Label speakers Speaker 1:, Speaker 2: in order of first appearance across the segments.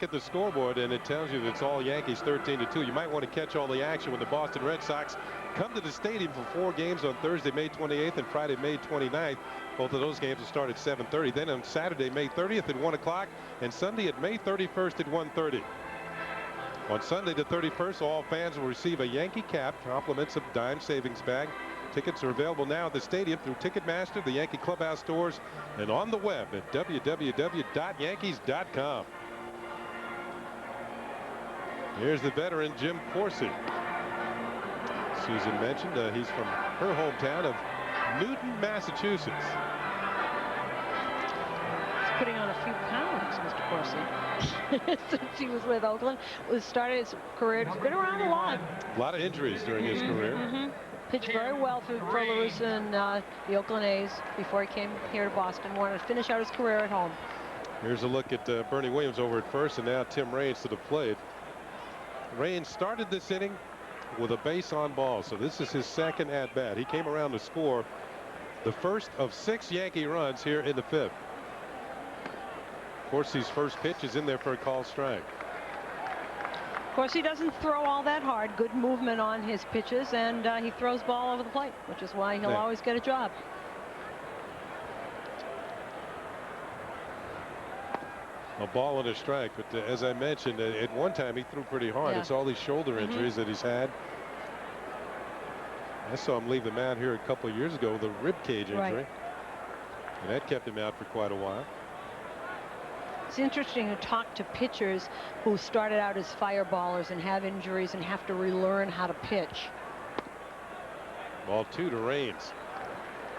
Speaker 1: at the scoreboard, and it tells you that it's all Yankees 13-2. You might want to catch all the action when the Boston Red Sox come to the stadium for 4 games on Thursday, May 28th, and Friday, May 29th. Both of those games will start at 7:30. Then on Saturday, May 30th at 1 o'clock, and Sunday at May 31st at 1:30. On Sunday the 31st, all fans will receive a Yankee cap, compliments of dime savings bag. Tickets are available now at the stadium through Ticketmaster, the Yankee Clubhouse stores, and on the web at www.yankees.com. Here's the veteran Jim Corsi. Susan mentioned he's from her hometown of Newton, Massachusetts.
Speaker 2: He's putting on a few pounds, Mr. Corsi. Since he was with Oakland, started his career. He's been around a lot.
Speaker 1: A lot of injuries during his career.
Speaker 2: Pitched very well for La Russa and the Oakland A's before he came here to Boston. Wanted to finish out his career at home.
Speaker 1: Here's a look at Bernie Williams over at first, and now Tim Raines to the plate. Raines started this inning with a base on ball, so this is his second at bat. He came around to score the first of 6 Yankee runs here in the 5th. Corsi's first pitch is in there for a called strike.
Speaker 2: Of course, he doesn't throw all that hard. Good movement on his pitches, and he throws ball over the plate, which is why he'll always get a job.
Speaker 1: A ball and a strike, but as I mentioned, at one time he threw pretty hard. It's all these shoulder injuries that he's had. I saw him leave the mound here a couple of years ago with a rib cage injury, and that kept him out for quite a while.
Speaker 2: It's interesting to talk to pitchers who started out as fireballers and have injuries and have to relearn how to pitch.
Speaker 1: Ball 2 to Raines.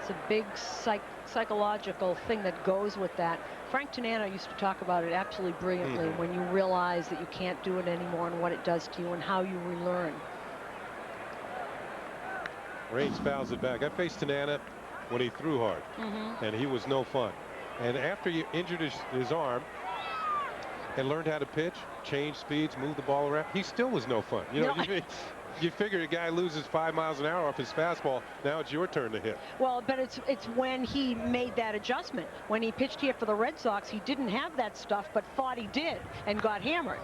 Speaker 2: It's a big psychological thing that goes with that. Frank Tanana used to talk about it absolutely brilliantly when you realize that you can't do it anymore and what it does to you and how you relearn.
Speaker 1: Raines fouls it back. I faced Tanana when he threw hard, and he was no fun. And after you injured his arm and learned how to pitch, change speeds, move the ball around, he still was no fun. You know, you figure a guy loses 5 miles an hour off his fastball. Now it's your turn to hit. Well,
Speaker 2: but it's when he made that adjustment. When he pitched here for the Red Sox, he didn't have that stuff, but thought he did and got hammered.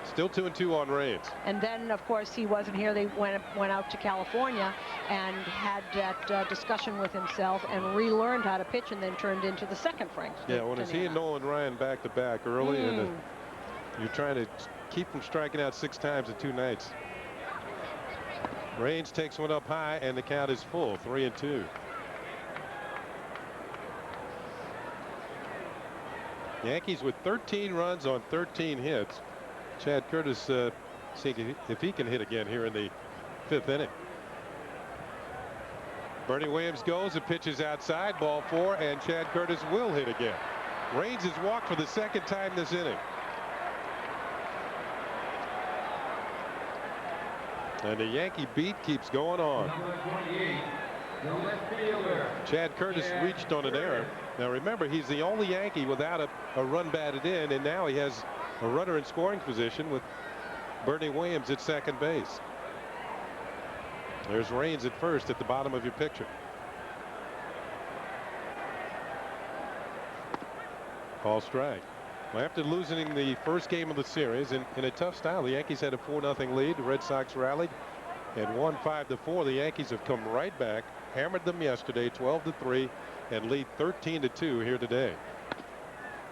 Speaker 1: Still 2-2 on Raines.
Speaker 2: And then, of course, he wasn't here. They went out to California and had that discussion with himself and relearned how to pitch, and then turned into the second Frank.
Speaker 1: Yeah, when it's he and Nolan Ryan back-to-back early, and you're trying to keep from striking out 6 times in 2 nights. Raines takes one up high, and the count is full, 3-2. Yankees with 13 runs on 13 hits. Chad Curtis seeing if he can hit again here in the 5th inning. Bernie Williams goes and pitches outside, ball 4, and Chad Curtis will hit again. Raines has walked for the 2nd time this inning. And the Yankee beat keeps going on. Chad Curtis reached on an error. Now remember, he's the only Yankee without a run batted in, and now he has a runner in scoring position with Bernie Williams at second base. There's Raines at first at the bottom of your picture. Call strike. Well, after losing the first game of the series in a tough style, the Yankees had a 4-0 lead. The Red Sox rallied and won 5-4. The Yankees have come right back, hammered them yesterday 12-3, and lead 13-2 here today.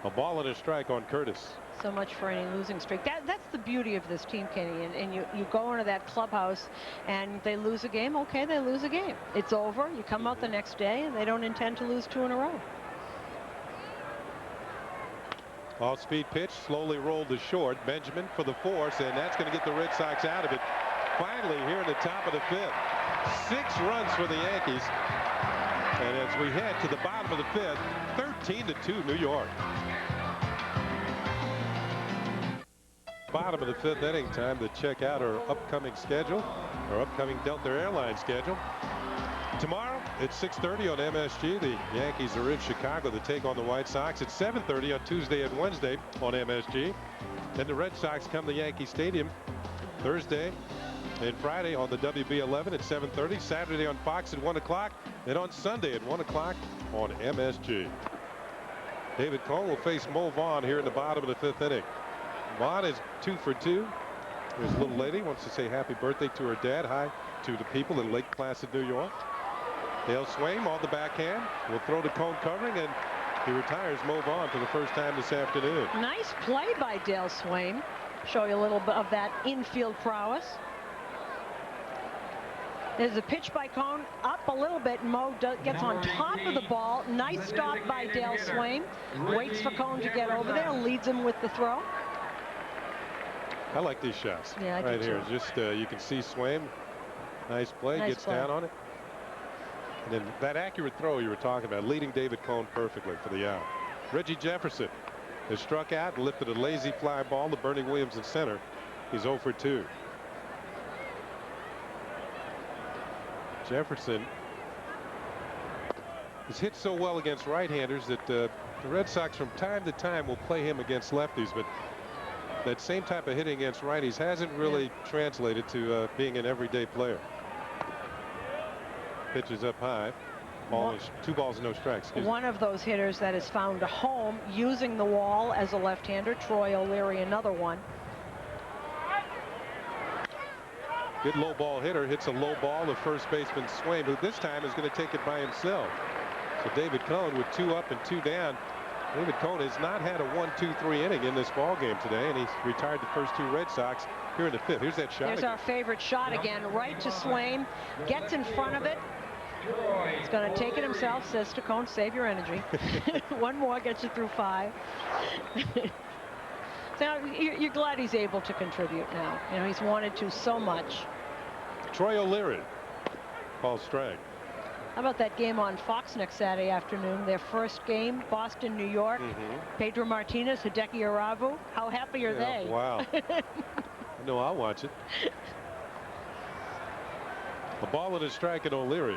Speaker 1: A ball and a strike on Curtis.
Speaker 2: So much for any losing streak. That's the beauty of this team, Kenny. And you go into that clubhouse and they lose a game. Okay, they lose a game. It's over. You come out the next day and they don't intend to lose 2 in a row.
Speaker 1: Off-speed pitch, slowly rolled to short. Benjamin for the force, and that's going to get the Red Sox out of it. Finally, here in the top of the 5th, 6 runs for the Yankees. And as we head to the bottom of the 5th, 13-2 New York. Bottom of the 5th inning, time to check out our upcoming schedule, our upcoming Delta Airlines schedule. Tomorrow at 6:30 on MSG, the Yankees are in Chicago to take on the White Sox. At 7:30 on Tuesday and Wednesday on MSG. Then the Red Sox come to Yankee Stadium Thursday and Friday on the WB11 at 7:30. Saturday on Fox at 1 o'clock. And on Sunday at 1 o'clock on MSG. David Cone will face Mo Vaughn here in the bottom of the 5th inning. Vaughn is 2 for 2. There's a little lady wants to say happy birthday to her dad. Hi to the people in Lake Placid, New York. Dale Swaim on the backhand will throw to Cone covering, and he retires Mo Vaughn for the first time this afternoon.
Speaker 2: Nice play by Dale Swaim. Show you a little bit of that infield prowess. There's a pitch by Cone up a little bit. Mo gets on top of the ball. Nice stop by Dale Swaim. Waits for Cone to get over there. Leads him with the throw.
Speaker 1: I like these shots.
Speaker 2: Yeah, I
Speaker 1: right
Speaker 2: do
Speaker 1: here.
Speaker 2: too.
Speaker 1: Just you can see Swaim. Nice play.
Speaker 2: Nice
Speaker 1: Gets
Speaker 2: play.
Speaker 1: down on it. And then that accurate throw you were talking about, leading David Cone perfectly for the out. Reggie Jefferson has struck out and lifted a lazy fly ball to Bernie Williams in center. He's 0 for 2. Jefferson has hit so well against right-handers that the Red Sox from time to time will play him against lefties, but that same type of hitting against righties hasn't really translated to being an everyday player. Pitch is up high. Ball is 2 balls, no strikes.
Speaker 2: One of those hitters that has found a home using the wall as a left-hander. Troy O'Leary, another one.
Speaker 1: Good low ball hitter hits a low ball to first baseman Swaim, who this time is going to take it by himself. So David Cone with 2 up and 2 down. David Cone has not had a 1-2-3 inning in this ball game today, and he's retired the first 2 Red Sox here in the 5th. Here's that shot.
Speaker 2: There's
Speaker 1: again.
Speaker 2: our favorite shot again, right to Swaim. Gets in front of it. He's going to take it himself. Says to Cone, save your energy. One more gets you through 5. So you're glad he's able to contribute now. You know, he's wanted to so much.
Speaker 1: Troy O'Leary. Ball strike.
Speaker 2: How about that game on Fox next Saturday afternoon? Their first game, Boston, New York. Pedro Martinez, Hideki Aravu. How happy are they?
Speaker 1: Wow. I know I'll watch it. A ball and a strike at O'Leary.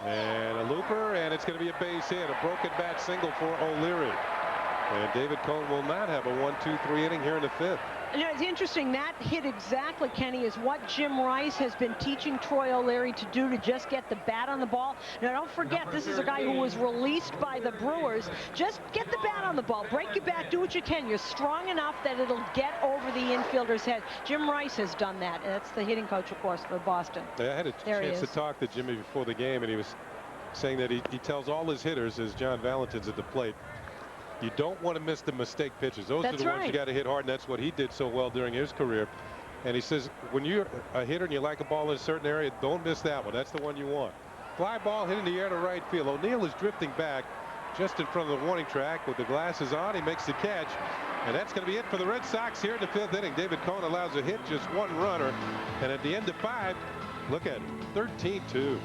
Speaker 1: And a looper, and it's going to be a base hit. A broken bat single for O'Leary. And David Cone will not have a 1-2-3 inning here in the 5th.
Speaker 2: You know, it's interesting, that hit exactly, Kenny, is what Jim Rice has been teaching Troy O'Leary to do, to just get the bat on the ball. Now, don't forget, this is a guy who was released by the Brewers. Just get the bat on the ball. Break your back. Do what you can. You're strong enough that it'll get over the infielder's head. Jim Rice has done that, and that's the hitting coach, of course, for Boston.
Speaker 1: I had a chance to talk to Jimmy before the game, and he was saying that he tells all his hitters, as John Valentin's at the plate, you don't want to miss the mistake pitches. Those are the ones you got to hit hard, and that's what he did so well during his career. And he says, when you're a hitter and you like a ball in a certain area, don't miss that one. That's the one you want. Fly ball hit in the air to right field. O'Neill is drifting back just in front of the warning track with the glasses on. He makes the catch, and that's going to be it for the Red Sox here in the 5th inning. David Cone allows a hit, just 1 runner, and at the end of 5, look at it, 13-2.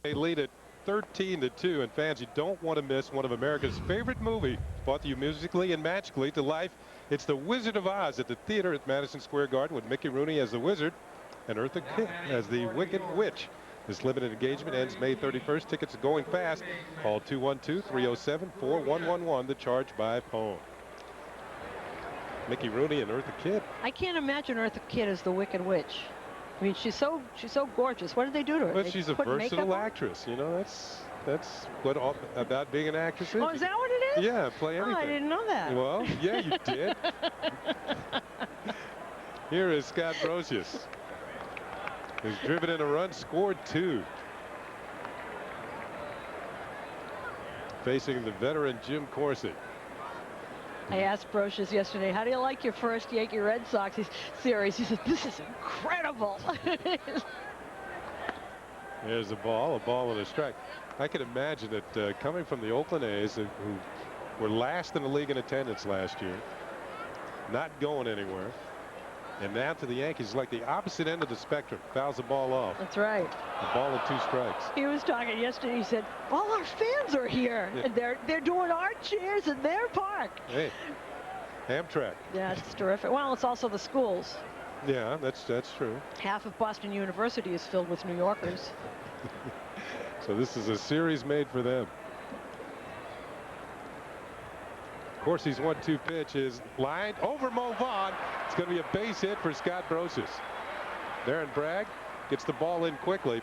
Speaker 1: They lead it 13-2, and fans, you don't want to miss one of America's favorite movies, brought to you musically and magically to life. It's The Wizard of Oz at the theater at Madison Square Garden, with Mickey Rooney as the wizard and Eartha Kitt as the Wicked Witch. This limited engagement ends May 31st. Tickets are going fast. Call 212-307-4111 to charge by phone. Mickey Rooney and Eartha Kitt.
Speaker 2: I can't imagine Eartha Kitt as the Wicked Witch. I mean, she's so gorgeous. What did they do to her?
Speaker 1: But she's a versatile actress. You know, that's what all about being an actress is.
Speaker 2: Oh, is that what it is?
Speaker 1: Yeah, play anything.
Speaker 2: Oh, I didn't know that.
Speaker 1: Well, yeah, you did. Here is Scott Brosius, who's driven in a run, scored 2. Facing the veteran Jim Corsi.
Speaker 2: I asked Brosius yesterday, how do you like your first Yankee Red Sox series? He said, this is incredible.
Speaker 1: There's a ball and a strike. I can imagine that coming from the Oakland A's, who were last in the league in attendance last year, not going anywhere, and now to the Yankees, like the opposite end of the spectrum, fouls the ball off.
Speaker 2: That's right.
Speaker 1: A ball and 2 strikes.
Speaker 2: He was talking yesterday. He said, all our fans are here, and they're doing art cheers in their park.
Speaker 1: Hey, Amtrak.
Speaker 2: Yeah, it's terrific. Well, it's also the schools.
Speaker 1: Yeah, that's true.
Speaker 2: Half of Boston University is filled with New Yorkers.
Speaker 1: So this is a series made for them. Of course, he's 1-2 pitch is lined over Mo Vaughn. It's going to be a base hit for Scott Brosius. Darren Bragg gets the ball in quickly.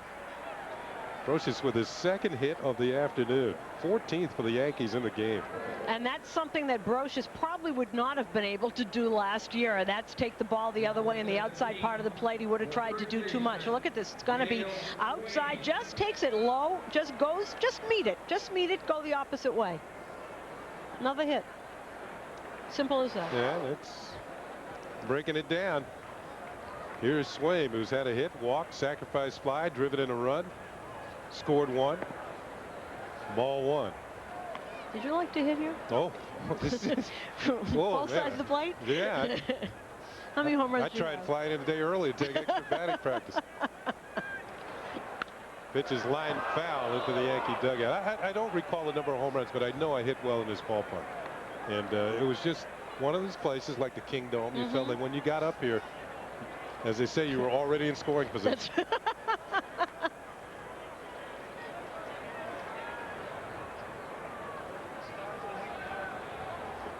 Speaker 1: Brocious with his second hit of the afternoon. 14th for the Yankees in the game.
Speaker 2: And that's something that Brocious probably would not have been able to do last year. And that's take the ball the other way in the outside part of the plate. He would have tried to do too much. Look at this. It's going to be outside. Just takes it low. Just goes. Just meet it. Just meet it. Go the opposite way. Another hit. Simple as that.
Speaker 1: Yeah, that's breaking it down. Here's Swaim, who's had a hit, walk, sacrifice fly, driven in a run. Scored one. Ball one.
Speaker 2: Did you like to hit here?
Speaker 1: Oh, this is
Speaker 2: both sides of the plate?
Speaker 1: Yeah.
Speaker 2: How many home runs?
Speaker 1: I tried flying in a day early to take extra batting practice. Pitch is lined foul into the Yankee dugout. I don't recall the number of home runs, but I know I hit well in this ballpark. And it was just one of those places like the King Dome. You felt like when you got up here, as they say, you were already in scoring position.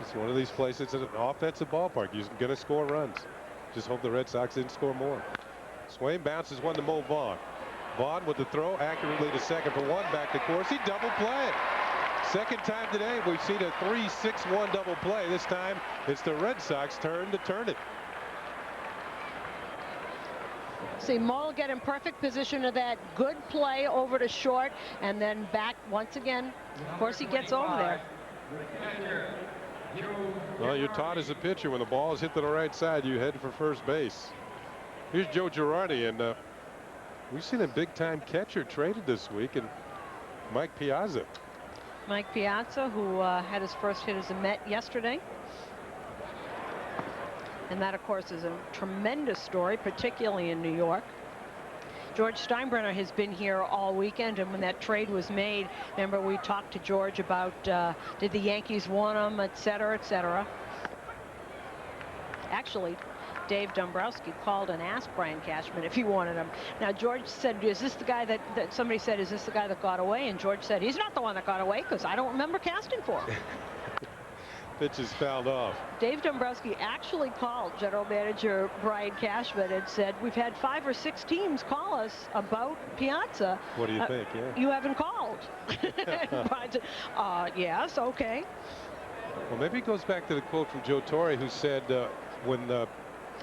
Speaker 1: It's one of these places, it's an offensive ballpark. You're going to score runs. Just hope the Red Sox didn't score more. Swaim bounces one to Mo Vaughn. Vaughn with the throw accurately to second for one. Back to Corsi. Double play. Second time today we've seen a 3-6-1 double play. This time it's the Red Sox turn to turn it.
Speaker 2: See Mo get in perfect position of that good play over to short and then back once again. Of course he gets over there.
Speaker 1: Well, you're taught as a pitcher when the ball is hit to the right side, you head for first base. Here's Joe Girardi, and we've seen a big-time catcher traded this week, and Mike Piazza.
Speaker 2: Mike Piazza, who had his first hit as a Met yesterday. And that, of course, is a tremendous story, particularly in New York. George Steinbrenner has been here all weekend, and when that trade was made, remember we talked to George about did the Yankees want him, et cetera, et cetera. Actually, Dave Dombrowski called and asked Brian Cashman if he wanted him. Now George said, is this the guy that somebody said, is this the guy that got away? And George said, he's not the one that got away because I don't remember casting for him.
Speaker 1: Pitch is fouled off.
Speaker 2: Dave Dombrowski actually called general manager Brian Cashman and said, we've had 5 or 6 teams call us about Piazza.
Speaker 1: What do you think? Yeah.
Speaker 2: You haven't called. Brian said, yes, okay.
Speaker 1: Well, maybe it goes back to the quote from Joe Torre, who said when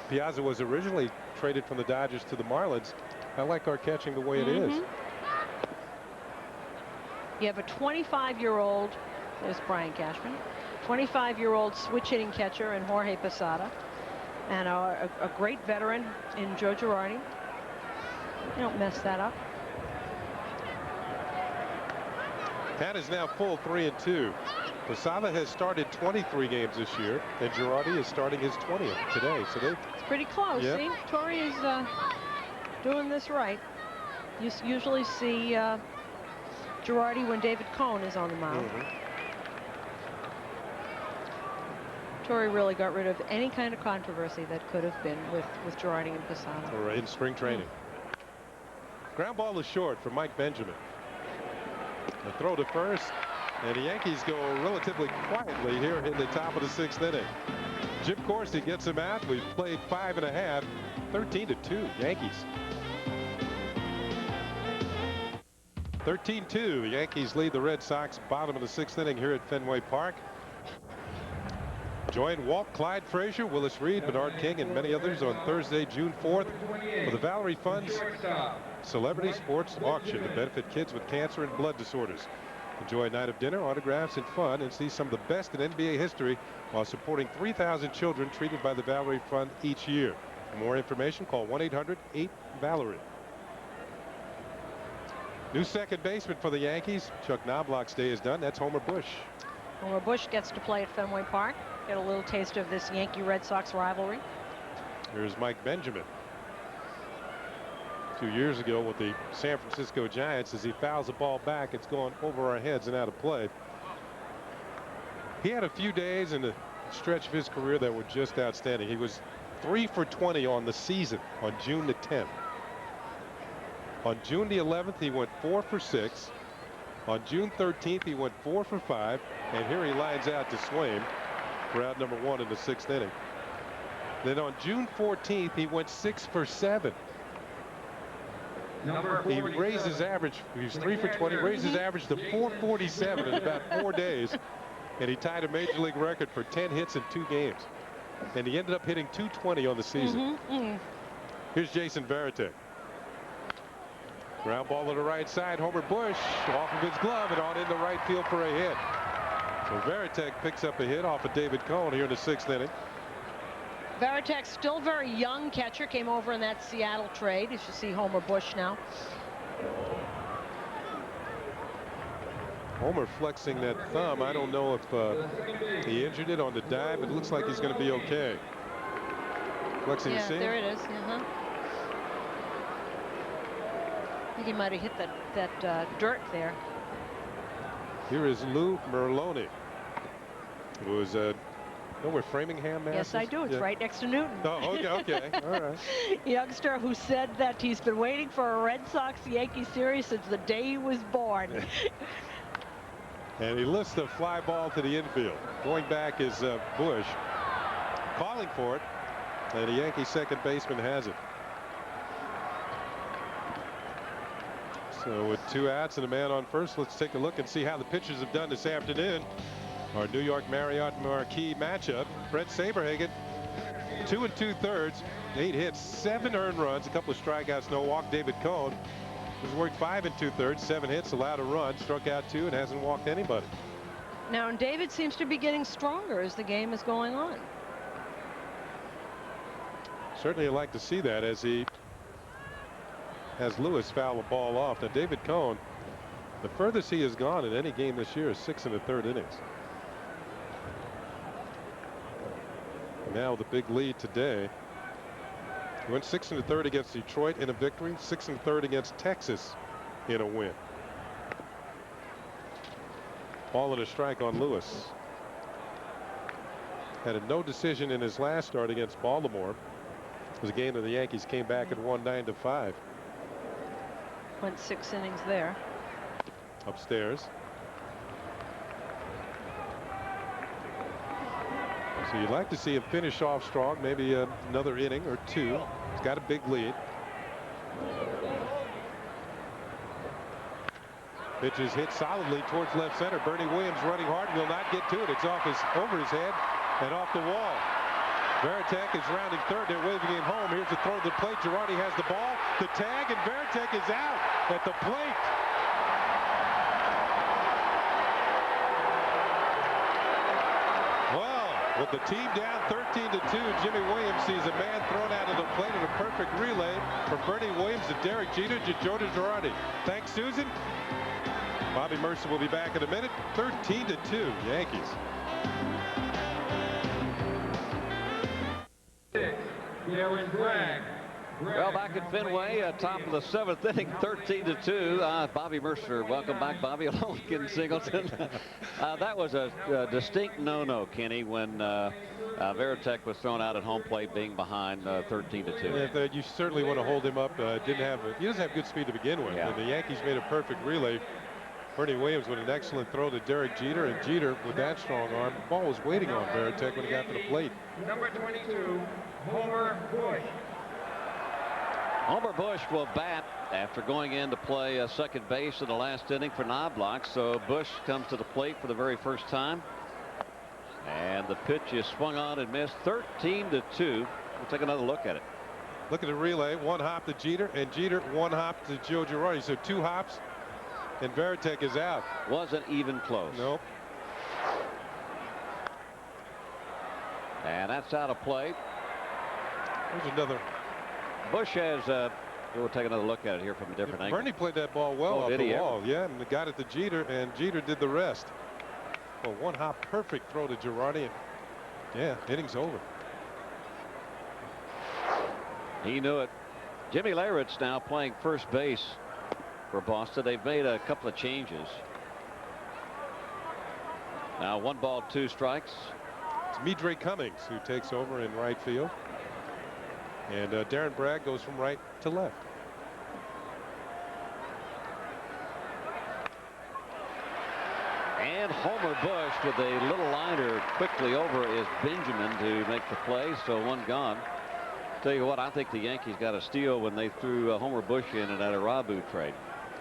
Speaker 1: Piazza was originally traded from the Dodgers to the Marlins, I like our catching the way it is.
Speaker 2: You have a 25-year-old, there's Brian Cashman, 25-year-old switch hitting catcher in Jorge Posada, and a great veteran in Joe Girardi. You don't mess that up.
Speaker 1: Pat is now full 3-2. Posada has started 23 games this year, and Girardi is starting his 20th today. So
Speaker 2: it's pretty close. Yep. See, Torre is doing this right. You usually see Girardi when David Cohn is on the mound. Torre really got rid of any kind of controversy that could have been with Girardi and Posada.
Speaker 1: Or in spring training. Ground ball is short for Mike Benjamin. The throw to first, and the Yankees go relatively quietly here in the top of the 6th inning. Jim Corsi gets him out. We've played 5 1/2, 13-2 Yankees. 13-2. The Yankees lead the Red Sox, bottom of the 6th inning here at Fenway Park. Join Walt Clyde Frazier, Willis Reed, Bernard King, and many others on Thursday, June 4th for the Valerie Funds Celebrity Sports Auction to benefit kids with cancer and blood disorders. Enjoy a night of dinner, autographs, and fun, and see some of the best in NBA history while supporting 3,000 children treated by the Valerie Fund each year. For more information, call 1-800-8-VALERIE. New second baseman for the Yankees. Chuck Knobloch's day is done. That's Homer Bush.
Speaker 2: Homer Bush gets to play at Fenway Park. Get a little taste of this Yankee-Red Sox rivalry.
Speaker 1: Here's Mike Benjamin. 2 years ago with the San Francisco Giants, as he fouls the ball back, it's going over our heads and out of play. He had a few days in the stretch of his career that were just outstanding. He was 3 for 20 on the season on June the 10th. On June the 11th, he went 4 for 6. On June 13th, he went 4 for 5, and here he lines out to Swaim for out number 1 in the 6th inning. Then on June 14th, he went 6 for 7. He raised his average. He was 3 for 20. Raised his average to 447 in about 4 days. And he tied a major league record for 10 hits in 2 games. And he ended up hitting 220 on the season. Here's Jason Varitek. Ground ball to the right side. Homer Bush off of his glove and on into right field for a hit. So Varitek picks up a hit off of David Cone here in the 6th inning.
Speaker 2: Varitek, still very young catcher, came over in that Seattle trade. You should see Homer Bush now.
Speaker 1: Homer flexing that thumb. I don't know if he injured it on the dive. It looks like he's going to be okay. Flexing,
Speaker 2: yeah,
Speaker 1: see?
Speaker 2: There it is. I think he might have hit that dirt there.
Speaker 1: Here is Lou Merloni, who was know where Framingham is?
Speaker 2: Yes, I do. It's right next to Newton.
Speaker 1: Oh, okay. All right.
Speaker 2: Youngster who said that he's been waiting for a Red Sox-Yankee series since the day he was born.
Speaker 1: And he lifts the fly ball to the infield. Going back is Bush, calling for it, and the Yankee second baseman has it. So with 2 outs and a man on first, let's take a look and see how the pitchers have done this afternoon. Our New York Marriott Marquee matchup. Bret Saberhagen, 2 2/3, 8 hits, 7 earned runs, a couple of strikeouts, no walk. David Cone has worked 5 2/3, 7 hits, allowed a run, struck out 2, and hasn't walked anybody.
Speaker 2: Now, David seems to be getting stronger as the game is going on.
Speaker 1: Certainly I'd like to see that as he has Lewis foul the ball off. Now, David Cone, the furthest he has gone in any game this year is 6 1/3 innings. Now the big lead today. He went 6 1/3 against Detroit in a victory, 6 1/3 against Texas in a win. Ball and a strike on Lewis. Had a no decision in his last start against Baltimore. It was a game that the Yankees came back and won 9-5.
Speaker 2: Went 6 innings there.
Speaker 1: Upstairs. So you'd like to see him finish off strong, maybe another inning or 2. He's got a big lead. Pitch is hit solidly towards left center. Bernie Williams running hard, will not get to it. It's over his head and off the wall. Varitek is rounding third. They're waving him home. Here's the throw to the plate. Girardi has the ball. The tag, and Varitek is out at the plate. Well, with the team down 13-2, Jimmy Williams sees a man thrown out of the plate in a perfect relay from Bernie Williams to Derek Jeter to Joe Girardi. Thanks, Susan. Bobby Mercer will be back in a minute. 13-2, Yankees.
Speaker 3: Well, back at Fenway, top of the 7th inning, 13-2. Bobby Mercer, welcome back, Bobby, along with Ken Singleton. That was a distinct no-no, Kenny, when Varitek was thrown out at home plate, being behind 13-2.
Speaker 1: Yeah, you certainly want to hold him up. He doesn't have good speed to begin with.
Speaker 3: Yeah.
Speaker 1: And the Yankees made a perfect relay. Bernie Williams with an excellent throw to Derek Jeter, and Jeter with that strong arm. The ball was waiting on Varitek when he got to the plate.
Speaker 4: Number 22, Homer Bush.
Speaker 3: Homer Bush will bat after going in to play second base in the last inning for Knobloch. So Bush comes to the plate for the very first time. And the pitch is swung on and missed. 13-2. We'll take another look at it.
Speaker 1: Look at the relay. 1 hop to Jeter, and Jeter 1 hop to Joe Girardi. So 2 hops, and Varitek is out.
Speaker 3: Wasn't even close.
Speaker 1: Nope.
Speaker 3: And that's out of play.
Speaker 1: There's another.
Speaker 3: Bush has, we'll take another look at it here from a different angle.
Speaker 1: Bernie played that ball well off the wall. Yeah, and got it to Jeter, and Jeter did the rest. Well, 1 hop, perfect throw to Girardi, and yeah, inning's over.
Speaker 3: He knew it. Jimmy Leyritz now playing first base for Boston. They've made a couple of changes. Now 1 ball, 2 strikes.
Speaker 1: It's Midre Cummings who takes over in right field. And Darren Bragg goes from right to left.
Speaker 3: And Homer Bush with a little liner quickly over is Benjamin to make the play. So 1 gone. Tell you what, I think the Yankees got a steal when they threw Homer Bush in that Arabu trade.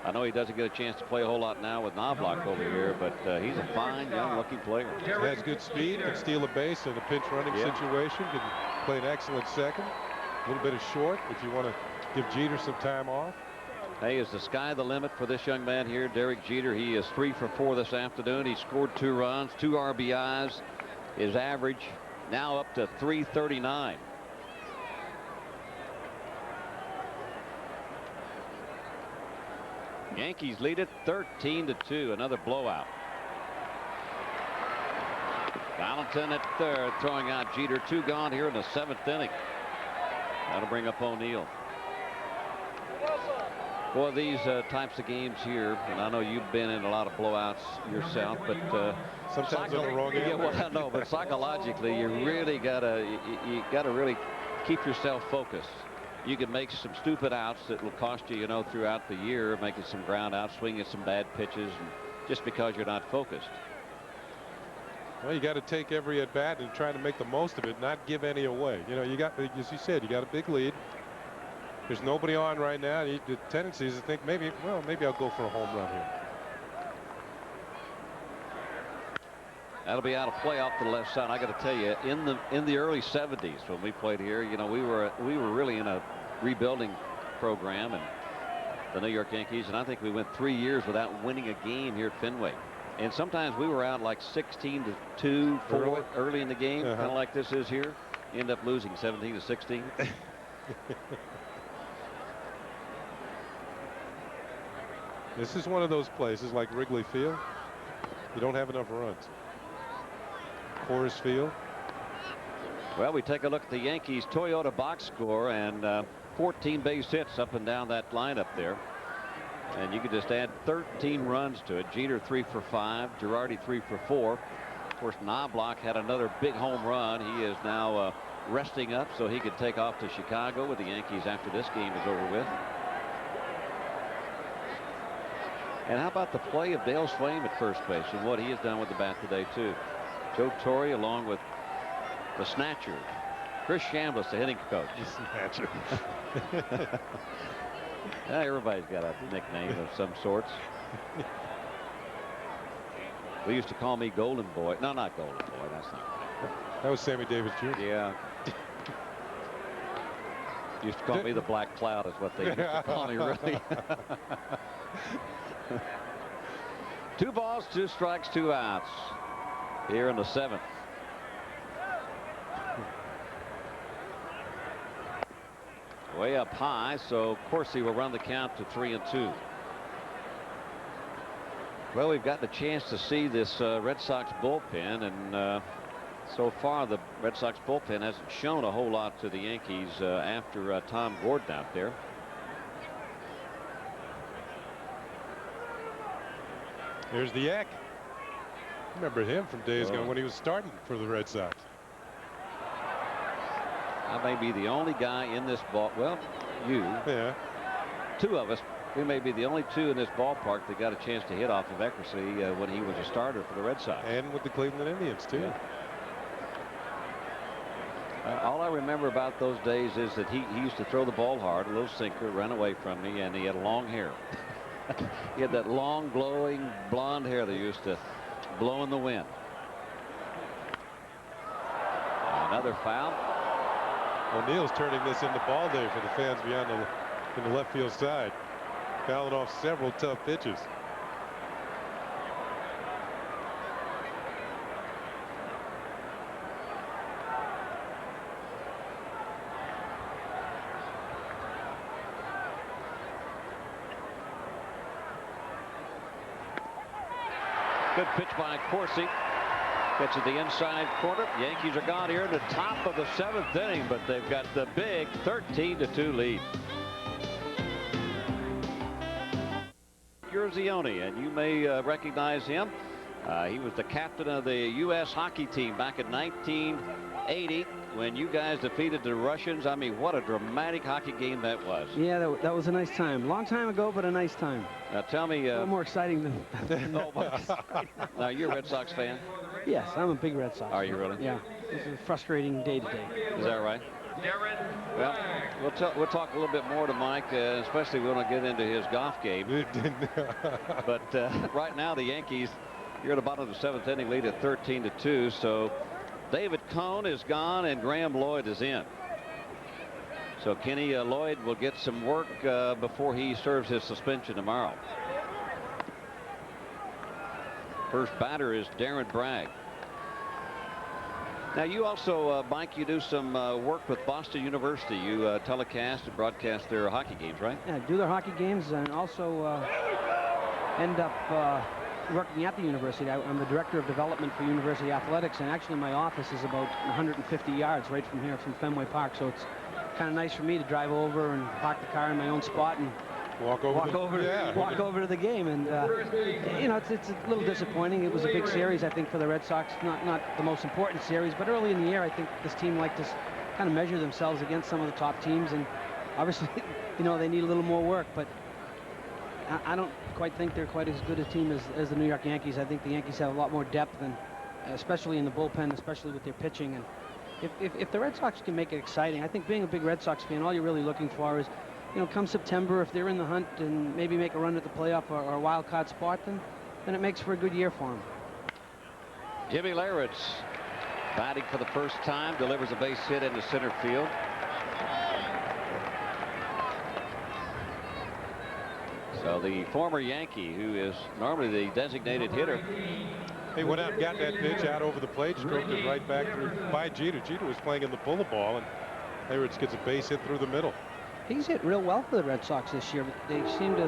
Speaker 3: I know he doesn't get a chance to play a whole lot now with Knobloch over here, but he's a fine, young-looking player.
Speaker 1: He has good speed, can steal a base in a pinch running situation, can play an excellent second. A little bit of short if you want to give Jeter some time off.
Speaker 3: Hey, is the sky the limit for this young man here, Derek Jeter? He is 3 for 4 this afternoon. He scored 2 runs, 2 RBIs. His average now up to 339. Yankees lead it 13-2. Another blowout. Valentin at third, throwing out Jeter. 2 gone here in the 7th inning. That'll bring up O'Neill. Boy, these types of games here, and I know you've been in a lot of blowouts yourself, but
Speaker 1: sometimes on the wrong end.
Speaker 3: Yeah, well, I know, but psychologically, you really gotta really keep yourself focused. You can make some stupid outs that will cost you, throughout the year, making some ground outs, swinging some bad pitches, and just because you're not focused.
Speaker 1: Well, you got to take every at bat and try to make the most of it, not give any away. You got, as you said, you got a big lead. There's nobody on right now. The tendency is to think maybe I'll go for a home run here.
Speaker 3: That'll be out of play off the left side. I got to tell you, in the early 70s when we played here, we were really in a rebuilding program, and the New York Yankees, and I think we went 3 years without winning a game here at Fenway. And sometimes we were out like 16-2, 4 early in the game, kind of like this is here. End up losing 17-16.
Speaker 1: This is one of those places like Wrigley Field. You don't have enough runs. Coors Field.
Speaker 3: Well, we take a look at the Yankees Toyota box score, and 14 base hits up and down that lineup there. And you could just add 13 runs to it. Jeter 3 for 5, Girardi 3 for 4. Of course, Knobloch had another big home run. He is now resting up so he could take off to Chicago with the Yankees after this game is over with. And how about the play of Dale Swaim at first base and what he has done with the bat today, too? Joe Torre along with the snatcher, Chris Chambliss, the hitting coach.
Speaker 1: The snatcher.
Speaker 3: Yeah, everybody's got a nickname of some sorts. They used to call me Golden Boy. No, not Golden Boy. That's not right.
Speaker 1: That was Sammy Davis Jr.
Speaker 3: Yeah. Used to call me the Black Cloud is what they used to call me, really. 2 balls, 2 strikes, 2 outs here in the 7th. Way up high, so of course he will run the count to 3-2. Well, we've gotten a chance to see this Red Sox bullpen, and so far the Red Sox bullpen hasn't shown a whole lot to the Yankees after Tom Gordon out there.
Speaker 1: Here's the Yak. Remember him from days ago when he was starting for the Red Sox.
Speaker 3: I may be the only guy in this ball. Well, you.
Speaker 1: Yeah.
Speaker 3: 2 of us. We may be the only 2 in this ballpark that got a chance to hit off of Eckersley when he was a starter for the Red Sox.
Speaker 1: And with the Cleveland Indians, too.
Speaker 3: Yeah. All I remember about those days is that he used to throw the ball hard, a little sinker, run away from me, and he had long hair. He had that long, glowing blonde hair that used to blow in the wind. Another foul.
Speaker 1: O'Neill's turning this into ball day for the fans beyond in the left field side. Fouling off several tough pitches.
Speaker 3: Good pitch by Corsi. Gets at the inside corner. Yankees are gone here in the top of the 7th inning, but they've got the big 13-2 lead. Urzioni, and you may recognize him. He was the captain of the U.S. hockey team back in 1980 when you guys defeated the Russians. I mean, what a dramatic hockey game that was.
Speaker 5: Yeah, that was a nice time. Long time ago, but a nice time.
Speaker 3: Now tell me.
Speaker 5: A little more exciting than
Speaker 3: Now you're a Red Sox fan?
Speaker 5: Yes, I'm a big Red Sox fan.
Speaker 3: Are you really?
Speaker 5: Yeah. This is a frustrating day to day.
Speaker 3: Is that right? Well, we'll talk a little bit more to Mike, especially when we get into his golf game. But right now, the Yankees, you're at the bottom of the 7th inning, lead at 13-2. So David Cone is gone and Graham Lloyd is in. So Kenny, Lloyd will get some work before he serves his suspension tomorrow. First batter is Darren Bragg. Now you also, Mike, you do some work with Boston University. You telecast and broadcast their hockey games, right?
Speaker 5: Yeah, do their hockey games and also end up working at the university. I'm the director of development for university athletics, and actually my office is about 150 yards right from here, from Fenway Park. So it's kind of nice for me to drive over and park the car in my own spot and walk over to the game. And you know, it's a little disappointing. It was a big series, I think, for the Red Sox. Not the most important series, but early in the year, I think this team liked to kind of measure themselves against some of the top teams. And obviously, you know, they need a little more work. But I don't quite think they're quite as good a team as the New York Yankees. I think the Yankees have a lot more depth, and especially in the bullpen, especially with their pitching. And if the Red Sox can make it exciting, I think being a big Red Sox fan, all you're really looking for is, you know, come September, if they're in the hunt and maybe make a run at the playoff or a wild card spot, then it makes for a good year for them.
Speaker 3: Jimmy Leyritz batting for the first time, delivers a base hit into center field. So the former Yankee, who is normally the designated hitter,
Speaker 1: he went out and got that pitch out over the plate, stroked it right back through by Jeter. Jeter was playing in the bullet ball, and Leyritz gets a base hit through the middle.
Speaker 5: He's hit real well for the Red Sox this year, but they seem to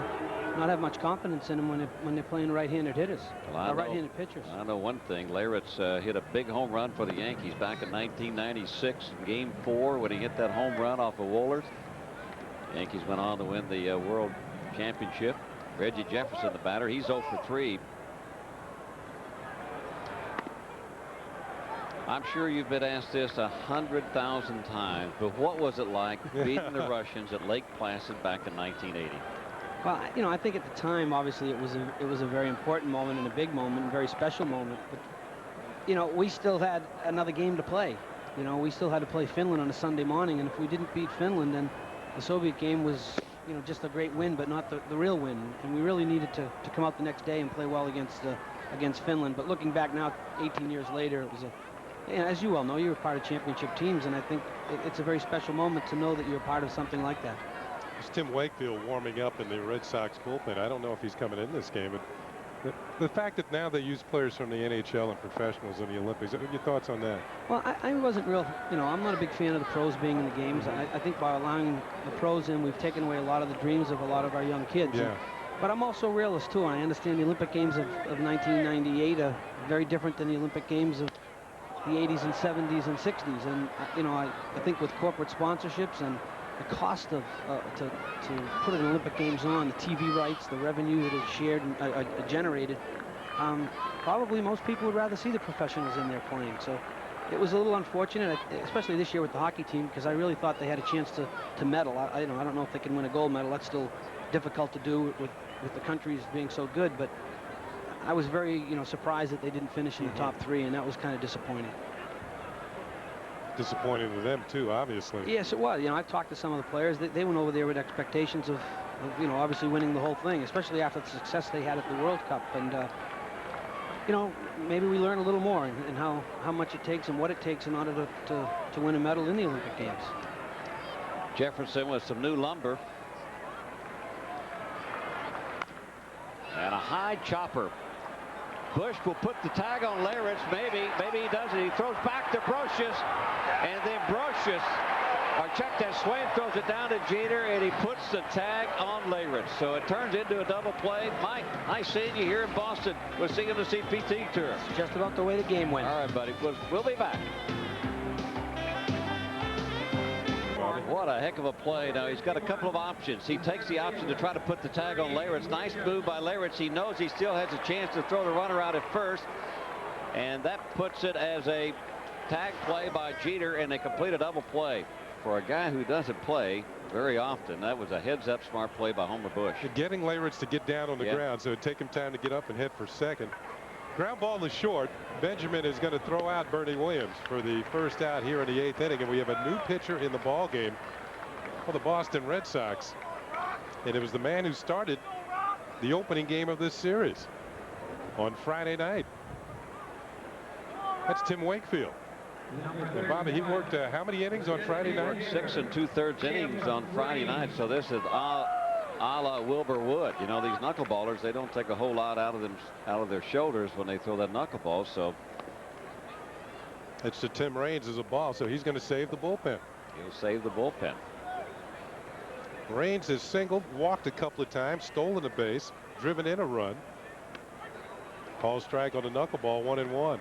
Speaker 5: not have much confidence in him when they're playing right-handed hitters, right-handed pitchers.
Speaker 3: I know one thing. Leyritz hit a big home run for the Yankees back in 1996 in Game 4 when he hit that home run off of Wohlers. The Yankees went on to win the World Championship. Reggie Jefferson, the batter, he's 0 for 3. I'm sure you've been asked this 100,000 times, but what was it like beating the Russians at Lake Placid back in 1980?
Speaker 5: Well, you know, I think at the time, obviously, it was a very important moment and a big moment, and a very special moment. But you know, we still had another game to play. You know, we still had to play Finland on a Sunday morning, and if we didn't beat Finland, then the Soviet game was, you know, just a great win, but not the real win. And we really needed to come out the next day and play well against Finland. But looking back now, 18 years later, it was a, and as you well know, you were part of championship teams, and I think it's a very special moment to know that you're part of something like that.
Speaker 1: It's Tim Wakefield warming up in the Red Sox bullpen. I don't know if he's coming in this game, but the fact that now they use players from the NHL and professionals in the Olympics, what are your thoughts on that?
Speaker 5: Well, I wasn't real, you know, I'm not a big fan of the pros being in the games. I think by allowing the pros in, we've taken away a lot of the dreams of a lot of our young kids.
Speaker 1: Yeah.
Speaker 5: But I'm also a realist, too, and I understand the Olympic Games of 1998 are very different than the Olympic Games of the 80s and 70s and 60s. And, you know, I think with corporate sponsorships and the cost of to put an Olympic Games on, the TV rights, the revenue that is shared and generated, probably most people would rather see the professionals in there playing. So it was a little unfortunate, especially this year with the hockey team, because I really thought they had a chance to medal. I don't know if they can win a gold medal. That's still difficult to do with the countries being so good, but I was very, you know, surprised that they didn't finish in the top 3, and that was kind of disappointing.
Speaker 1: Disappointing to them too, obviously.
Speaker 5: Yes, it was. You know, I've talked to some of the players. They went over there with expectations of, you know, obviously winning the whole thing, especially after the success they had at the World Cup. And you know, maybe we learn a little more in how much it takes and what it takes in order to win a medal in the Olympic Games.
Speaker 3: Jefferson with some new lumber. And a high chopper. Bush will put the tag on Leyritz. Maybe he doesn't. He throws back to Brocious, and then Brocious, or check that, Swain throws it down to Jeter, and he puts the tag on Leyritz. So it turns into a double play. Mike, nice seeing you here in Boston. We'll see you on the CPT tour.
Speaker 5: It's just about the way the game went.
Speaker 3: All right, buddy. We'll be back. What a heck of a play. Now he's got a couple of options. He takes the option to try to put the tag on Leyritz. Nice move by Leyritz. He knows he still has a chance to throw the runner out at first, and that puts it as a tag play by Jeter, and they complete a double play. For a guy who doesn't play very often, that was a heads-up smart play by Homer Bush.
Speaker 1: Getting Leyritz to get down on the ground, so it'd take him time to get up and head for second. Ground ball is short. Benjamin is going to throw out Bernie Williams for the first out here in the 8th inning, and we have a new pitcher in the ball game for the Boston Red Sox, and it was the man who started the opening game of this series on Friday night. That's Tim Wakefield. And Bobby, he worked how many innings on Friday night?
Speaker 3: 6 2/3 innings on Friday night. So this is a la Wilbur Wood. You know, these knuckleballers, they don't take a whole lot out of their shoulders when they throw that knuckleball. So
Speaker 1: it's to Tim Raines as a ball, so he's going to save the bullpen.
Speaker 3: He'll save the bullpen.
Speaker 1: Raines has singled, walked a couple of times, stolen a base, driven in a run. Call strike on the knuckleball, 1-1.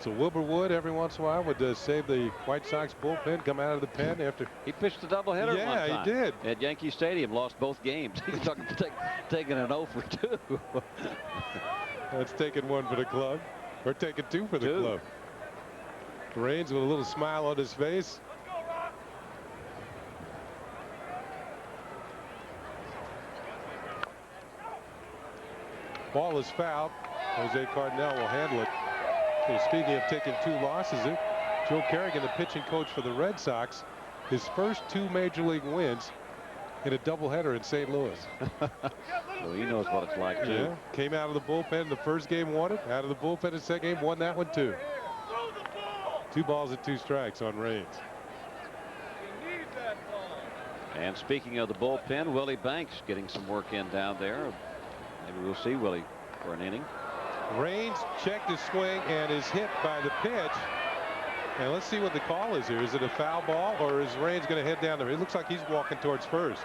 Speaker 1: So Wilbur Wood every once in a while would save the White Sox bullpen, come out of the pen after.
Speaker 3: He pitched a doubleheader one time.
Speaker 1: Yeah, he did.
Speaker 3: At Yankee Stadium, lost both games. He's taking an 0 for 2.
Speaker 1: That's taking 1 for the club, or taking 2 for the club. Raines with a little smile on his face. Ball is fouled. Jose Cardinal will handle it. So speaking of taking 2 losses, Joe Kerrigan, the pitching coach for the Red Sox, his first 2 major league wins in a doubleheader in St. Louis.
Speaker 3: Well, he knows what it's like too.
Speaker 1: Yeah, came out of the bullpen in the first game, won it. Out of the bullpen in the second game, won that one too. 2 balls and 2 strikes on Raines.
Speaker 3: And speaking of the bullpen, Willie Banks getting some work in down there. Maybe we'll see Willie for an inning.
Speaker 1: Raines checked his swing and is hit by the pitch. And let's see what the call is here. Is it a foul ball, or is Raines going to head down there? It looks like he's walking towards first.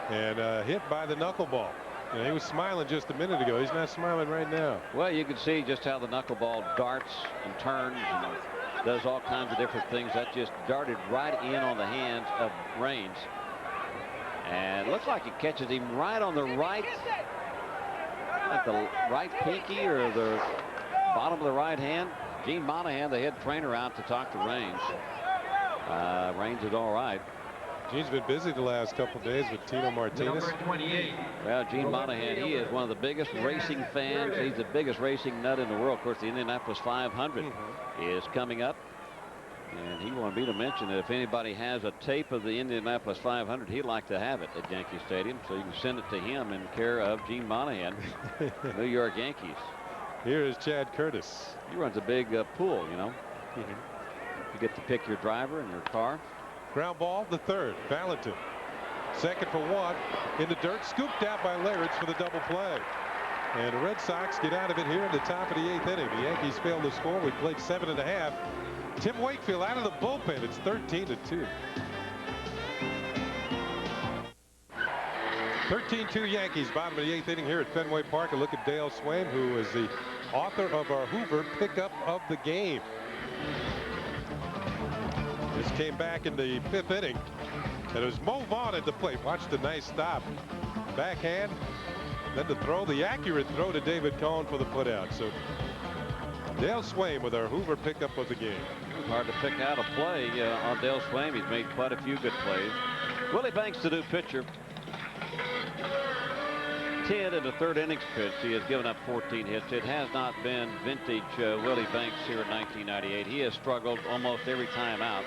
Speaker 1: And hit by the knuckleball. And he was smiling just a minute ago. He's not smiling right now.
Speaker 3: Well, you can see just how the knuckleball darts and turns and does all kinds of different things. That just darted right in on the hands of Raines. And it looks like it catches him right on the right. At the right pinky or the bottom of the right hand. Gene Monahan, the head trainer, out to talk to Raines. Raines is all right.
Speaker 1: Gene's been busy the last couple of days with Tino Martinez.
Speaker 3: Well, Gene Monahan, he is one of the biggest racing fans. He's the biggest racing nut in the world. Of course, the Indianapolis 500 is coming up. And he wanted me to mention that if anybody has a tape of the Indianapolis 500, he'd like to have it at Yankee Stadium. So you can send it to him in care of Gene Monahan, New York Yankees.
Speaker 1: Here is Chad Curtis.
Speaker 3: He runs a big pool, you know. You get to pick your driver and your car.
Speaker 1: Ground ball, the third. Valentin. Second for 1. In the dirt. Scooped out by Leyritz for the double play. And the Red Sox get out of it here in the top of the 8th inning. The Yankees failed to score. We played 7½. Tim Wakefield out of the bullpen. It's 13-2. 13-2 Yankees, bottom of the 8th inning here at Fenway Park. A look at Dale Swaim, who is the author of our Hoover pickup of the game. This came back in the 5th inning, and it was Mo Vaughn at the plate. Watch the nice stop. Backhand, then the throw, the accurate throw to David Cohn for the putout. So Dale Swaim with our Hoover pickup of the game.
Speaker 3: Hard to pick out a play on Dale Swaim. He's made quite a few good plays. Willie Banks, the new pitcher. 10 in the 3rd innings pitch. He has given up 14 hits. It has not been vintage Willie Banks here in 1998. He has struggled almost every time out.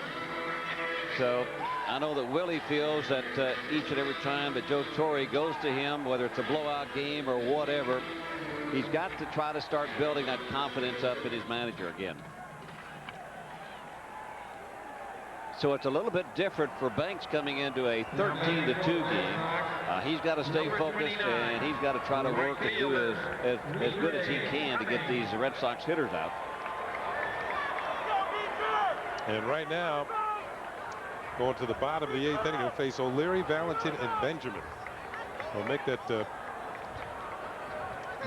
Speaker 3: So I know that Willie feels that each and every time that Joe Torre goes to him, whether it's a blowout game or whatever, he's got to try to start building that confidence up in his manager again. So it's a little bit different for Banks coming into a 13-2 game. He's got to stay focused, and he's got to try to work and do as good as he can to get these Red Sox hitters out.
Speaker 1: And right now, going to the bottom of the 8th inning, he'll face O'Leary, Valentin, and Benjamin. He'll make that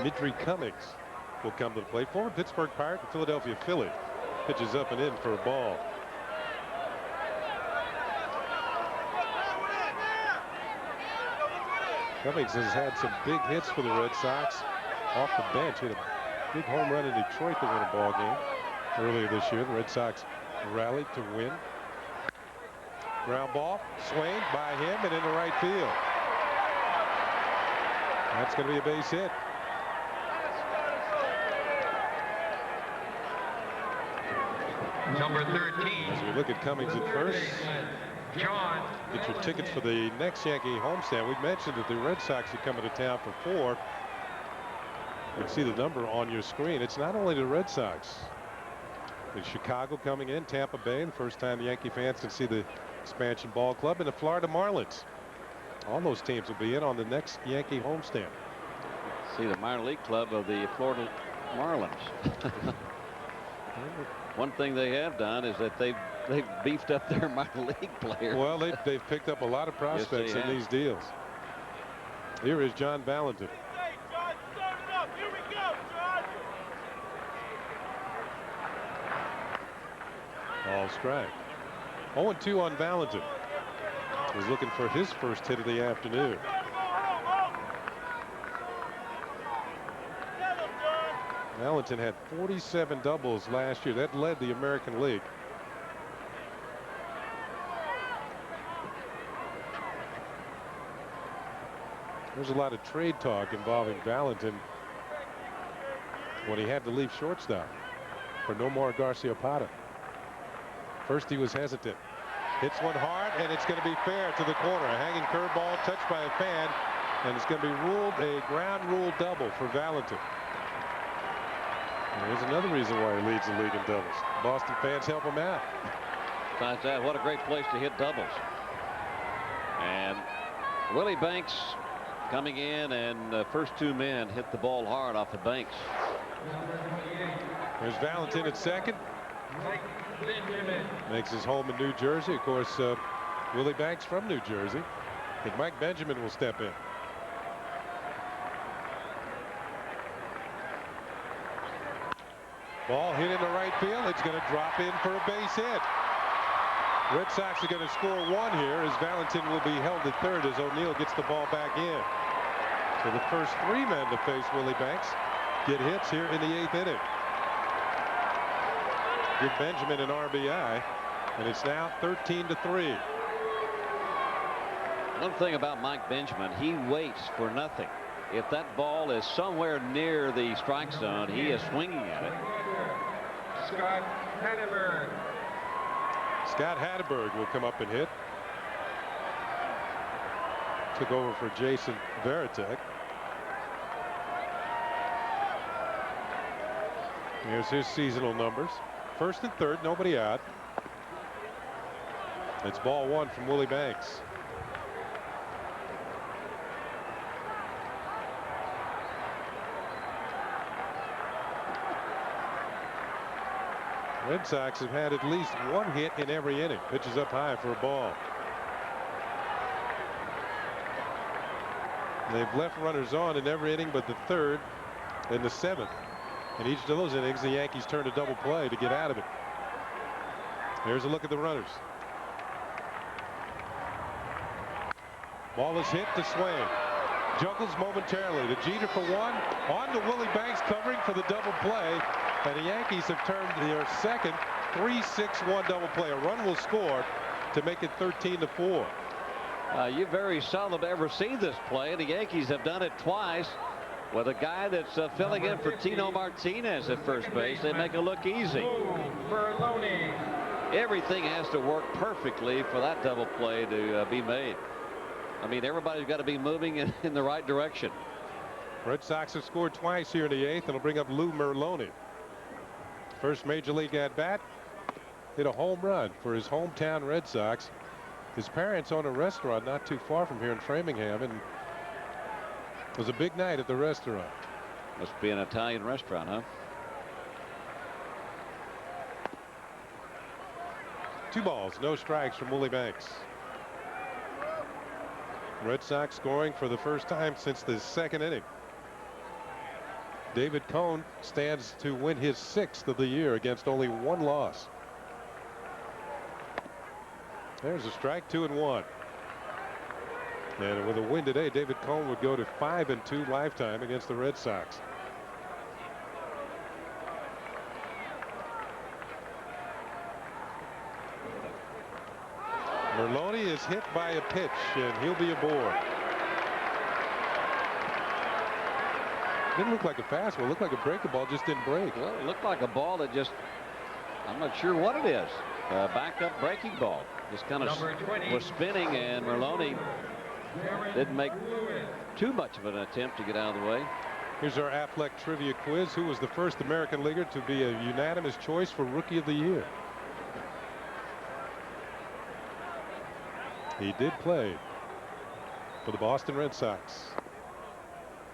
Speaker 1: Mitri Cummings will come to the plate. Former Pittsburgh Pirate and Philadelphia Philly pitches up and in for a ball. Cummings has had some big hits for the Red Sox off the bench. Hit a big home run in Detroit to win a ball game earlier this year. The Red Sox rallied to win. Ground ball, Swain by him and into right field. That's going to be a base hit.
Speaker 4: Number 13.
Speaker 1: As we look at Cummings at first.
Speaker 4: John.
Speaker 1: Get your tickets for the next Yankee homestand. We mentioned that the Red Sox are coming to town for 4. You can see the number on your screen. It's not only the Red Sox. There's Chicago coming in, Tampa Bay, the first time the Yankee fans can see the expansion ball club, and the Florida Marlins. All those teams will be in on the next Yankee homestand.
Speaker 3: See the minor league club of the Florida Marlins. One thing they have done is that they've beefed up their minor league players.
Speaker 1: Well, they've picked up a lot of prospects in these deals. Here is John Valentin. All strike. 0-2 on Valentin. He's looking for his first hit of the afternoon. Valentin had 47 doubles last year. That led the American League. There's a lot of trade talk involving Valentin when he had to leave shortstop for Nomar Garciaparra. First he was hesitant. Hits one hard, and it's going to be fair to the corner. A hanging curveball touched by a fan, and it's going to be ruled a ground rule double for Valentin. And there's another reason why he leads the league in doubles. Boston fans help him out.
Speaker 3: Besides that, what a great place to hit doubles. And Willie Banks coming in, and the first 2 men hit the ball hard off the Banks.
Speaker 1: There's Valentin at second. Makes his home in New Jersey. Of course, Willie Banks from New Jersey. I think Mike Benjamin will step in. Ball hit in the right field. It's going to drop in for a base hit. Red Sox are going to score 1 here as Valentin will be held at third as O'Neill gets the ball back in. So the first 3 men to face Willie Banks get hits here in the 8th inning. Give Benjamin an RBI, and it's now 13-3.
Speaker 3: One thing about Mike Benjamin, he waits for nothing. If that ball is somewhere near the strike zone, he is swinging at it.
Speaker 4: Scott Hatteberg.
Speaker 1: Scott Hatteberg will come up and hit. Took over for Jason Varitek. Here's his seasonal numbers. First and third, nobody out. It's ball 1 from Willie Banks. Red Sox have had at least 1 hit in every inning. Pitches up high for a ball. They've left runners on in every inning but the 3rd and the 7th. In each of those innings, the Yankees turned a double play to get out of it. Here's a look at the runners. Ball is hit to Swain. Juggles momentarily to Jeter for 1. On to Willie Banks covering for the double play. And the Yankees have turned their second 3-6-1 double play. A run will score to make it 13-4.
Speaker 3: You very seldom ever see this play. The Yankees have done it twice. With a guy that's filling in for Tino Martinez at first base, they make it look easy. Everything has to work perfectly for that double play to be made. I mean, everybody's got to be moving in the right direction.
Speaker 1: Red Sox have scored twice here in the 8th. It'll bring up Lou Merloni. First major league at bat. Hit a home run for his hometown Red Sox. His parents own a restaurant not too far from here in Framingham, and it was a big night at the restaurant.
Speaker 3: Must be an Italian restaurant, huh?
Speaker 1: 2 balls, no strikes from Willie Banks. Red Sox scoring for the first time since the 2nd inning. David Cone stands to win his 6th of the year against only 1 loss. There's a strike, 2-1. And with a win today, David Cone would go to 5-2 lifetime against the Red Sox. Merloni is hit by a pitch, and he'll be aboard. Didn't look like a fastball. It looked like a breaking ball, just didn't break.
Speaker 3: Well, it looked like a ball that just I'm not sure what it is. Backup breaking ball. Just kind of was spinning, and Merlone didn't make too much of an attempt to get out of the way.
Speaker 1: Here's our Affleck trivia quiz. Who was the first American leaguer to be a unanimous choice for Rookie of the Year? He did play for the Boston Red Sox.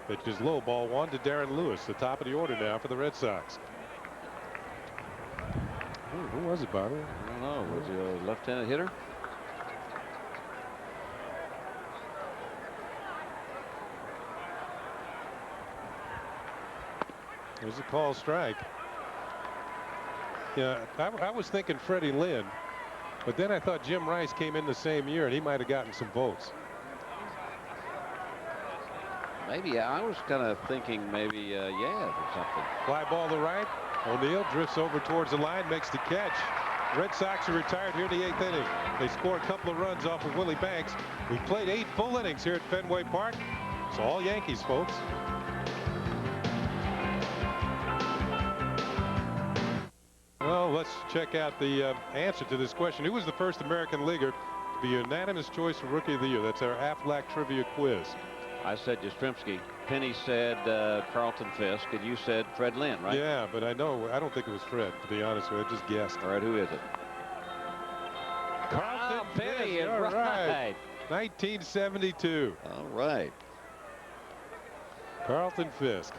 Speaker 1: Pitch is low, ball one to Darren Lewis, the top of the order now for the Red Sox. Ooh, who was it, Bobby?
Speaker 3: I don't know. Was he a left-handed hitter?
Speaker 1: There's a call strike. Yeah, I was thinking Freddie Lynn, but then I thought Jim Rice came in the same year and he might have gotten some votes.
Speaker 3: Maybe I was kind of thinking maybe Yaz or something.
Speaker 1: Fly ball to right. O'Neill drifts over towards the line, makes the catch. Red Sox are retired here in the 8th inning. They score a couple of runs off of Willie Banks. We played 8 full innings here at Fenway Park. It's all Yankees, folks. Well, let's check out the answer to this question. Who was the first American leaguer to be unanimous choice for Rookie of the Year? That's our Affleck trivia quiz.
Speaker 3: I said Yastrzemski. Penny said Carlton Fisk, and you said Fred Lynn, right?
Speaker 1: Yeah, but I don't think it was Fred, to be honest with you. I just guessed.
Speaker 3: All right, who is it?
Speaker 1: Carlton
Speaker 3: Penny
Speaker 1: Fisk.
Speaker 3: is
Speaker 1: All
Speaker 3: right.
Speaker 1: 1972.
Speaker 3: All right.
Speaker 1: Carlton Fisk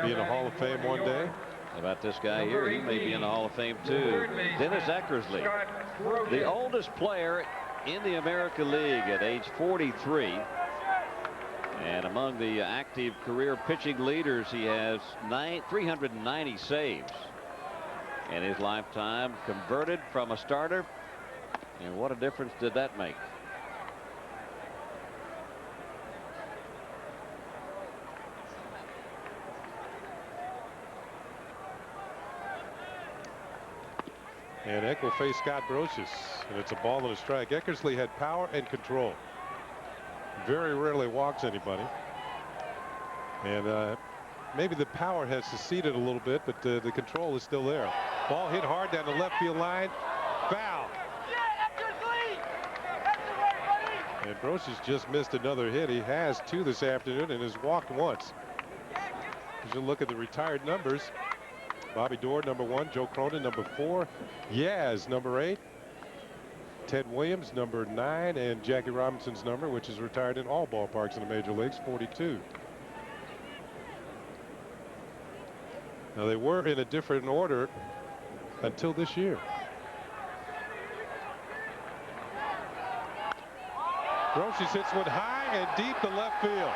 Speaker 1: be in the Hall of Fame one day.
Speaker 3: How about this guy here? He may be in the Hall of Fame too. Dennis Eckersley, the oldest player in the American League at age 43. And among the active career pitching leaders, he has 390 saves in his lifetime. Converted from a starter, and what a difference did that make?
Speaker 1: And Eck will face Scott Brocious, and it's a ball and a strike. Eckersley had power and control. Very rarely walks anybody. And maybe the power has seceded a little bit, but the control is still there. Ball hit hard down the left field line. Foul. And Brocious just missed another hit. He has 2 this afternoon and has walked once. As you look at the retired numbers, Bobby Doerr, number 1, Joe Cronin, number 4, Yaz, number 8, Ted Williams, number 9, and Jackie Robinson's number, which is retired in all ballparks in the major leagues, 42. Now, they were in a different order until this year. Brocious hits one high and deep to left field.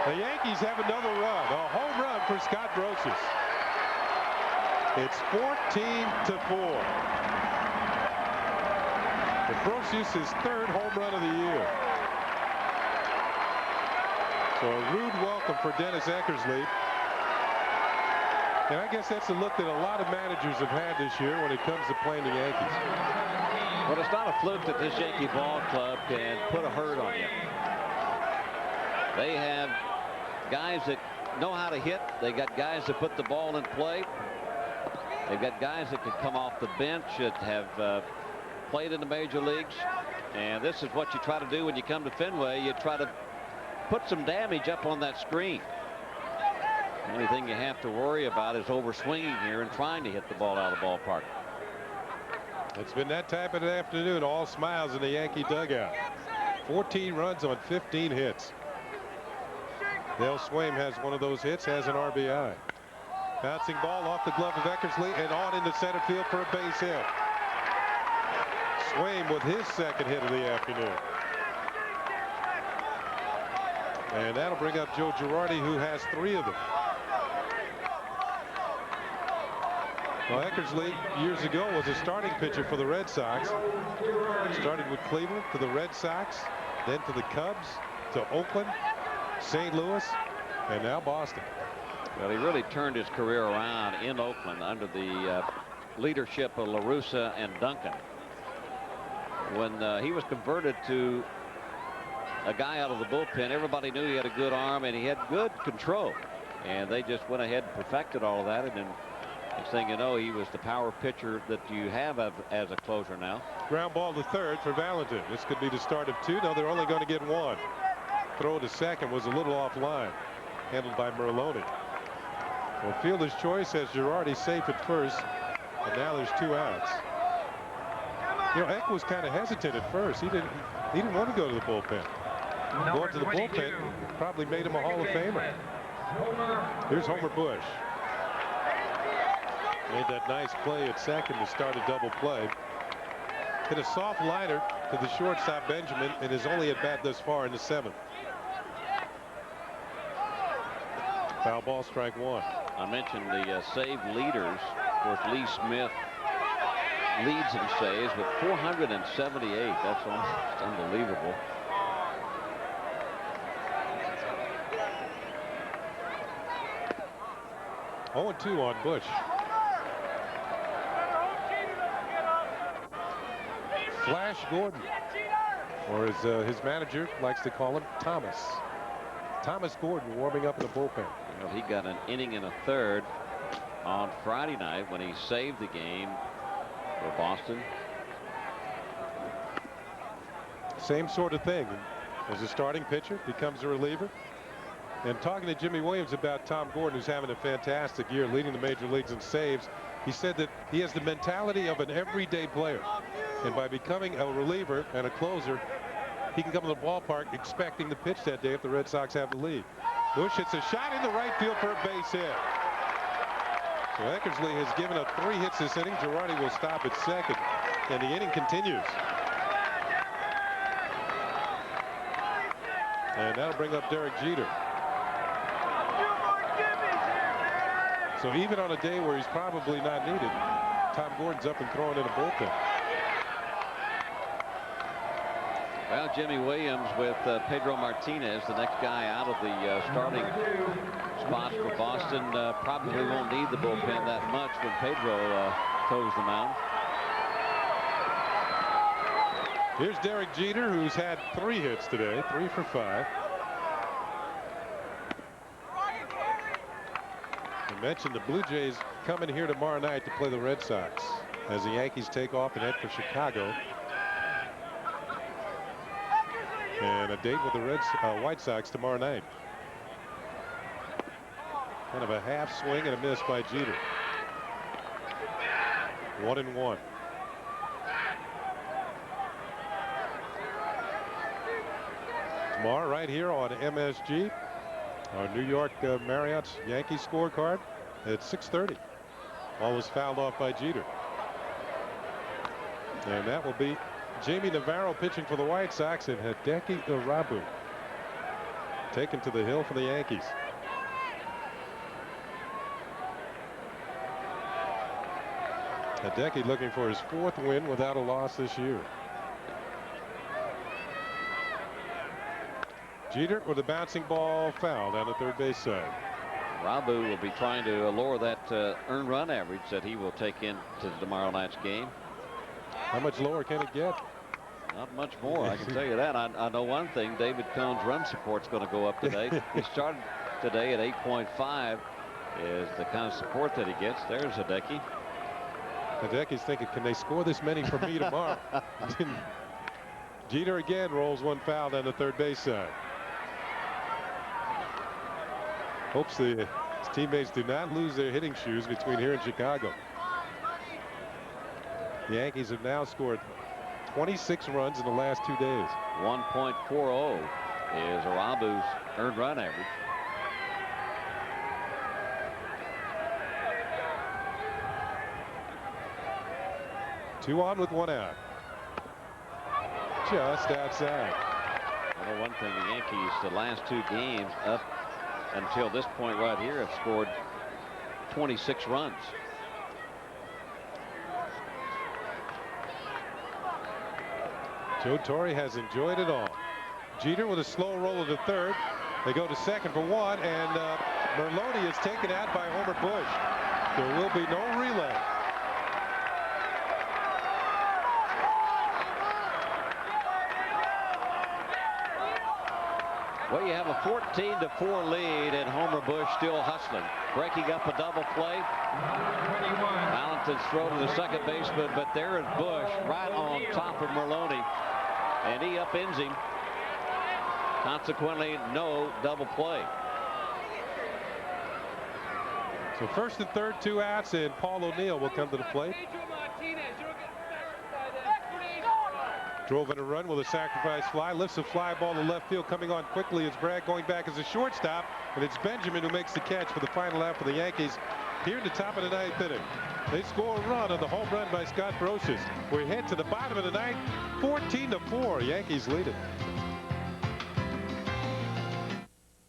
Speaker 1: The Yankees have another run, a home run for Scott Brocious. It's 14-4. Brocious his 3rd home run of the year. So a rude welcome for Dennis Eckersley. And I guess that's a look that a lot of managers have had this year when it comes to playing the Yankees.
Speaker 3: Well, it's not a fluke that this Yankee ball club can put a hurt on you. They have guys that know how to hit. They got guys that put the ball in play. They've got guys that can come off the bench that have played in the major leagues. And this is what you try to do when you come to Fenway. You try to put some damage up on that screen. The only thing you have to worry about is overswinging here and trying to hit the ball out of the ballpark.
Speaker 1: It's been that type of an afternoon. All smiles in the Yankee dugout. 14 runs on 15 hits. Dale Swaim has one of those hits, has an RBI. Bouncing ball off the glove of Eckersley and on into center field for a base hit. Swaim with his 2nd hit of the afternoon. And that'll bring up Joe Girardi, who has 3 of them. Well, Eckersley years ago was a starting pitcher for the Red Sox. Started with Cleveland, to the Red Sox, then to the Cubs, to Oakland, St. Louis, and now Boston.
Speaker 3: Well, he really turned his career around in Oakland under the leadership of La Russa and Duncan. When he was converted to a guy out of the bullpen, everybody knew he had a good arm and he had good control. And they just went ahead and perfected all of that. And then Next thing you know, he was the power pitcher that you have as a closer now.
Speaker 1: Ground ball to third for Valentin. This could be the start of 2. No, they're only going to get 1. Throw to second was a little offline, handled by Merloni. Well, fielder's choice has Girardi safe at first, and now there's 2 outs. You know, Eck was kind of hesitant at first. He didn't want to go to the bullpen. Going to the bullpen probably made him a Hall of Famer. Here's Homer Bush. Made that nice play at second to start a double play. Hit a soft liner to the shortstop Benjamin, and is only at bat thus far in the 7th. Foul ball, strike 1.
Speaker 3: I mentioned the save leaders. Of course, Lee Smith leads in saves with 478. That's almost unbelievable.
Speaker 1: Oh, 2 on Bush. Flash Gordon, or as his manager likes to call him, Thomas. Thomas Gordon warming up in the bullpen.
Speaker 3: Well, he got an inning and a third on Friday night when he saved the game for Boston.
Speaker 1: Same sort of thing. As a starting pitcher, becomes a reliever. And talking to Jimmy Williams about Tom Gordon, who's having a fantastic year, leading the major leagues in saves, he said that he has the mentality of an everyday player. And by becoming a reliever and a closer, he can come to the ballpark expecting to pitch that day if the Red Sox have the lead. Bush hits a shot in the right field for a base hit. So Eckersley has given up 3 hits this inning. Girardi will stop at second, and the inning continues. And that'll bring up Derek Jeter. So even on a day where he's probably not needed, Tom Gordon's up and throwing in a bullpen.
Speaker 3: Well, Jimmy Williams with Pedro Martinez, the next guy out of the starting spots for Boston, probably won't need the bullpen that much when Pedro toes the mound.
Speaker 1: Here's Derek Jeter, who's had 3 hits today, 3 for 5. I mentioned the Blue Jays coming here tomorrow night to play the Red Sox as the Yankees take off and head for Chicago. And a date with the White Sox tomorrow night. Kind of a half swing and a miss by Jeter. 1-1. Tomorrow right here on MSG, our New York Marriott's Yankees scorecard at 6:30. Ball was fouled off by Jeter. And that will be Jamie Navarro pitching for the White Sox, and Hideki Irabu taken to the hill for the Yankees. Hideki looking for his 4th win without a loss this year. Jeter with a bouncing ball foul down the third base side.
Speaker 3: Rabu will be trying to lower that earned run average that he will take into tomorrow night's game.
Speaker 1: How much lower can it get?
Speaker 3: Not much more, I can tell you that. I know one thing, David Cohn's run support's going to go up today. He started today at 8.5 is the kind of support that he gets. There's Hideki.
Speaker 1: Hideki's thinking, can they score this many for me tomorrow? Jeter again rolls one foul down the third base side. Hopes his teammates do not lose their hitting shoes between here and Chicago. The Yankees have now scored 26 runs in the last 2 days.
Speaker 3: 1.40 is Arabu's earned run average.
Speaker 1: Two on with 1 out. Just outside.
Speaker 3: Well, one thing, the Yankees, the last 2 games up until this point right here, have scored 26 runs.
Speaker 1: Joe Torre has enjoyed it all. Jeter with a slow roll to third. They go to second for 1, and Merloni is taken out by Homer Bush. There will be no relay.
Speaker 3: Well, you have a 14-4 lead, and Homer Bush still hustling, breaking up a double play. Valentin's throw to the second baseman, but there is Bush right on top of Merlone, and he upends him. Consequently, no double play.
Speaker 1: So first and third, 2 outs, and Paul O'Neill will come to the plate. Drove in a run with a sacrifice fly, lifts a fly ball to left field. Coming on quickly is Bragg, going back as a shortstop, and it's Benjamin who makes the catch for the final out for the Yankees here at the top of the 9th inning. They score a run on the home run by Scott Brocious. We head to the bottom of the 9th, 14-4. Yankees lead it.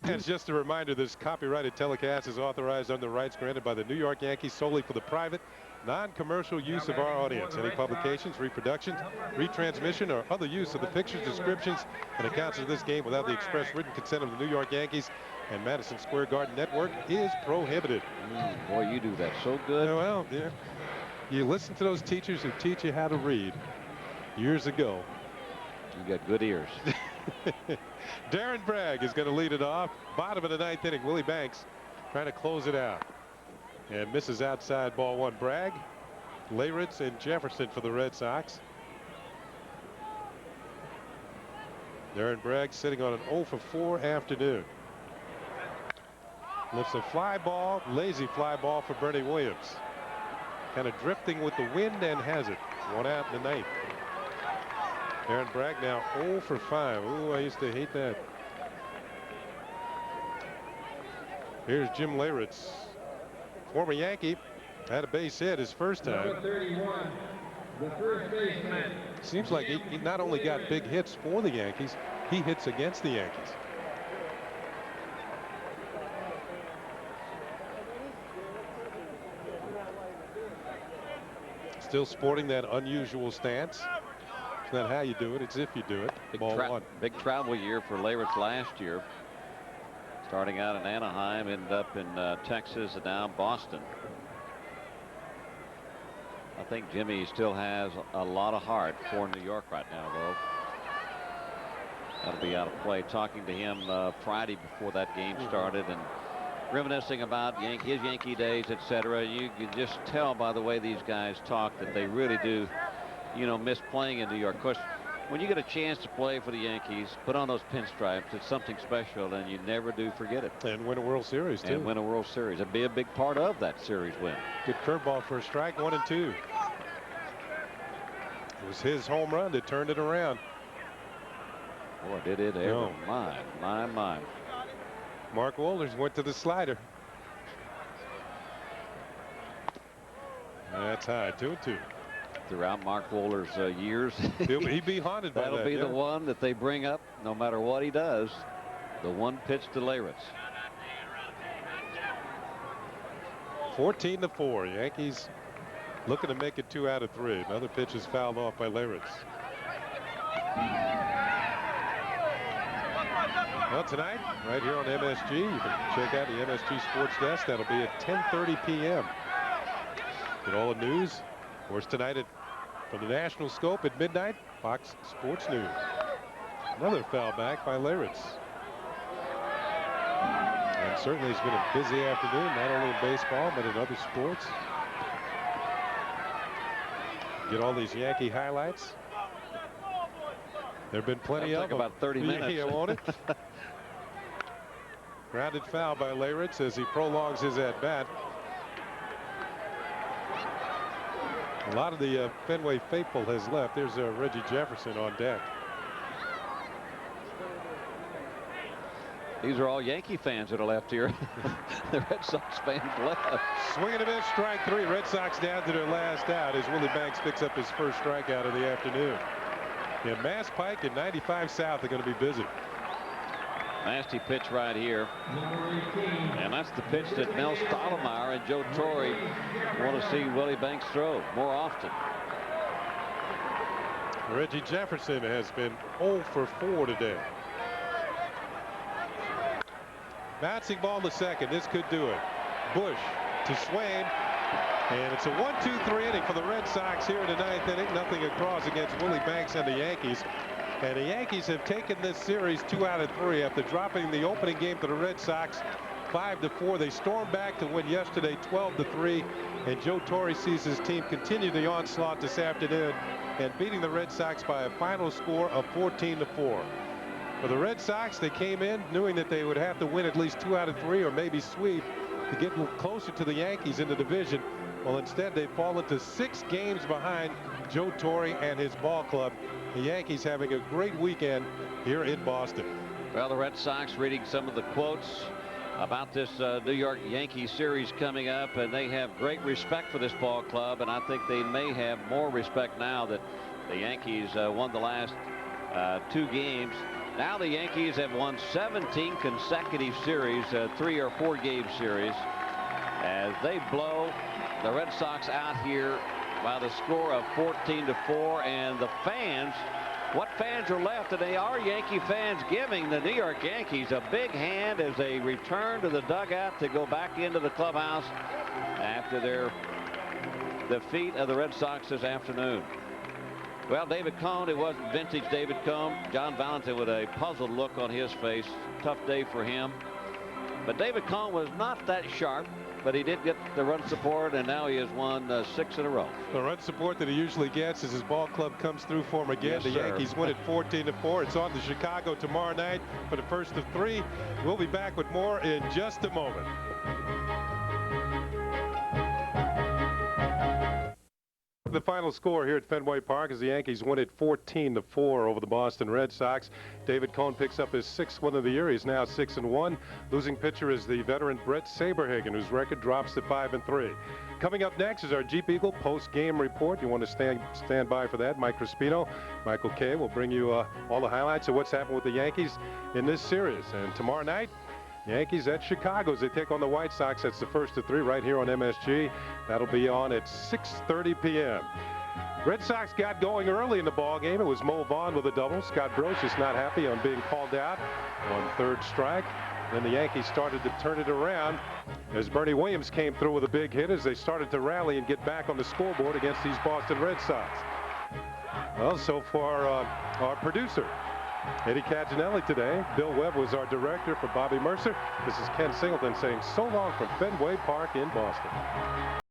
Speaker 1: And just a reminder, this copyrighted telecast is authorized under rights granted by the New York Yankees solely for the private, non-commercial use of our audience. Any publications, reproductions, retransmission, or other use of the pictures, descriptions, and accounts of this game without the express written consent of the New York Yankees and Madison Square Garden Network is prohibited.
Speaker 3: Boy, you do that so good.
Speaker 1: Well, yeah. You listen to those teachers who teach you how to read years ago.
Speaker 3: You got good ears.
Speaker 1: Darren Bragg is going to lead it off. Bottom of the 9th inning. Willie Banks trying to close it out. And misses outside, ball 1. Bragg, Leyritz, and Jefferson for the Red Sox. Darren Bragg sitting on an 0-for-4 afternoon. Lifts a fly ball, lazy fly ball for Bernie Williams. Kind of drifting with the wind and has it. 1 out in the 9th. Darren Bragg now 0-for-5. Ooh, I used to hate that. Here's Jim Leyritz. Former Yankee, had a base hit his first time.
Speaker 4: Number 31, the first baseman.
Speaker 1: Seems like he not only got big hits for the Yankees, he hits against the Yankees. Still sporting that unusual stance. It's not how you do it, it's if you do it. Ball 1.
Speaker 3: Big travel year for Leyritz last year. Starting out in Anaheim, ended up in Texas, and now Boston. I think Jimmy still has a lot of heart for New York right now, though. That'll be out of play. Talking to him Friday before that game started, and reminiscing about his Yankee days, etc. You can just tell by the way these guys talk that they really do, miss playing in New York. Of course, when you get a chance to play for the Yankees, put on those pinstripes, it's something special, and you never do forget it.
Speaker 1: And win a World Series, too.
Speaker 3: And win a World Series. It'd be a big part of that series win.
Speaker 1: Good curveball for a strike, 1 and 2. It was his home run that turned it around.
Speaker 3: Boy, did it ever. No. My.
Speaker 1: Mark Wohlers went to the slider. That's high, 2-2.
Speaker 3: Throughout Mark Wohlers' years,
Speaker 1: he'd be haunted by that.
Speaker 3: That'll be the one that they bring up no matter what he does. The one pitch to Leyritz.
Speaker 1: 14-4. Yankees looking to make it 2 out of 3. Another pitch is fouled off by Leyritz. Well, tonight, right here on MSG, you can check out the MSG Sports Desk. That'll be at 10:30 p.m. Get all the news. Of course, tonight from the National Scope at midnight, Fox Sports News. Another foul back by Leyritz. And certainly it's been a busy afternoon, not only in baseball, but in other sports. Get all these Yankee highlights. There have been plenty of them.
Speaker 3: About 30 minutes.
Speaker 1: Yeah, won't it? Grounded foul by Leyritz as he prolongs his at-bat. A lot of the Fenway faithful has left. There's Reggie Jefferson on deck.
Speaker 3: These are all Yankee fans that are left here. The Red Sox fans left.
Speaker 1: Swing and a miss, strike 3. Red Sox down to their last out as Willie Banks picks up his first strikeout of the afternoon. Yeah, Mass Pike and 95 South are going to be busy.
Speaker 3: Nasty pitch right here. And that's the pitch that Mel Stottlemyre and Joe Torre want to see Willie Banks throw more often.
Speaker 1: Reggie Jefferson has been 0-for-4 today. Bouncing ball to second. This could do it. Bush to Swain. And it's a 1-2-3 inning for the Red Sox here in the 9th inning. Nothing across against Willie Banks and the Yankees. And the Yankees have taken this series 2 out of 3 after dropping the opening game to the Red Sox 5-4. They stormed back to win yesterday 12-3. And Joe Torre sees his team continue the onslaught this afternoon and beating the Red Sox by a final score of 14-4. For the Red Sox, they came in knowing that they would have to win at least 2 out of 3 or maybe sweep to get closer to the Yankees in the division. Well, instead, they've fallen to 6 games behind Joe Torre and his ball club. The Yankees having a great weekend here in Boston.
Speaker 3: Well, the Red Sox reading some of the quotes about this New York Yankees series coming up, and they have great respect for this ball club, and I think they may have more respect now that the Yankees won the last 2 games. Now the Yankees have won 17 consecutive series, 3 or 4 game series, as they blow the Red Sox out here by the score of 14-4. And the fans, what fans are left? And they are Yankee fans giving the New York Yankees a big hand as they return to the dugout to go back into the clubhouse after their defeat of the Red Sox this afternoon. Well, David Cone, it wasn't vintage David Cone. John Valentin with a puzzled look on his face. Tough day for him. But David Cone was not that sharp, but he did get the run support, and now he has won 6 in a row.
Speaker 1: The run support that he usually gets as his ball club comes through for him again.
Speaker 3: Yes,
Speaker 1: the
Speaker 3: sir.
Speaker 1: Yankees win it 14-4. It's on to Chicago tomorrow night for the first of 3. We'll be back with more in just a moment. The final score here at Fenway Park as the Yankees win it 14-4 over the Boston Red Sox. David Cone picks up his 6th win of the year. He's now 6-1. Losing pitcher is the veteran Bret Saberhagen, whose record drops to 5-3. Coming up next is our Jeep Eagle post-game report. You want to stand by for that. Mike Crispino, Michael Kay will bring you all the highlights of what's happened with the Yankees in this series. And tomorrow night, Yankees at Chicago as they take on the White Sox. That's the first of 3 right here on MSG. That'll be on at 6:30 p.m. Red Sox got going early in the ball game. It was Mo Vaughn with a double. Scott Brosius not happy on being called out on 3rd strike. Then the Yankees started to turn it around as Bernie Williams came through with a big hit as they started to rally and get back on the scoreboard against these Boston Red Sox. Well, so far, our producer, Eddie Caginelli today. Bill Webb was our director. For Bobby Mercer, this is Ken Singleton saying so long from Fenway Park in Boston.